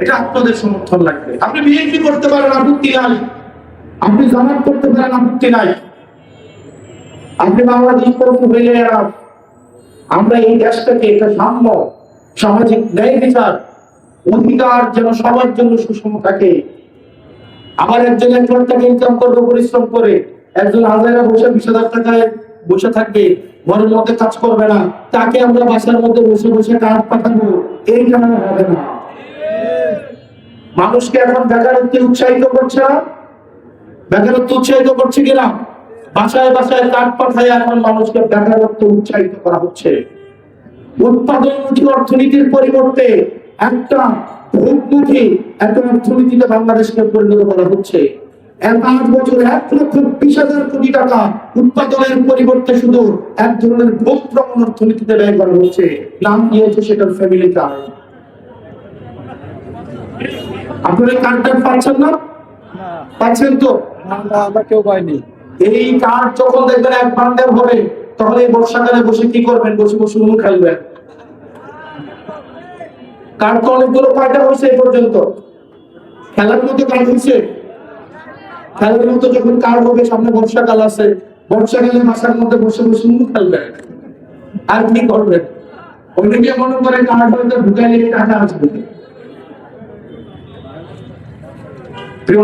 এটা আপনাদের সমর্থন লাগবে। আপনি বিএনপি করতে পারেন, আপত্তি নাই। আপনি জামাত করতে পারেন, আপত্তি নাই। আপনি বাংলাদেশ করতে হইলে আমরা এই দেশটাকে একটা সাম্য, সামাজিক ন্যায় বিচার, অধিকার যেন সবার জন্য সুষম থাকে। আবার একজন 1 লাখ টাকা ইনকাম করবে পরিশ্রম করে, একজন হাজারা বসে 20,000 টাকায় বসে থাকবে, ঘরের মধ্যে কাজ করবে না, তাকে আমরা বাসার মধ্যে বসে বসে কাজ পাঠাবো, এইটা হবে না। মানুষকে এখন বেকারত্বে উৎসাহিত করছে না? বেকারত্ব উৎসাহিত করছে কিনা? বাসায় বাসায় কাঠ পাঠায় এখন মানুষকে বেকারত্ব উৎসাহিত করা হচ্ছে। উৎপাদনমুখী অর্থনীতির পরিবর্তে একটা ভোগমুখী একটা অর্থনীতিতে বাংলাদেশকে পরিণত করা হচ্ছে। 5 বছরে 1,20,000 কোটি টাকা উৎপাদনের পরিবর্তে শুধু এক ধরনের ভোগ প্রবণ অর্থনীতিতে ব্যয় করা হচ্ছে। নাম দিয়েছে সেটার ফ্যামিলি কার্ড। আপনারা কার্ডটা পাচ্ছেন না? পাচ্ছেন তো? আমরা কেউ পাইনি। এই কার্ড যখন দেখবেন 1 বান্ডেল হবে, তখন এই বর্ষাকালে বসে কি করবেন? বসে বসে উনু খেলবেন। কার্ড তো অনেকগুলো কয়টা হয়েছে এই পর্যন্ত? খেলার মতো কার্ড হয়েছে? খেলার মতো যখন কার্ড হবে, সামনে বর্ষাকাল আছে, বর্ষাকালে বাসার মধ্যে বসে বসে উনু খেলবেন। আর কি করবেন? অনেকে মনে করে কার্ড হয়তো ঢুকাইলে টাকা আসবে। প্রিয়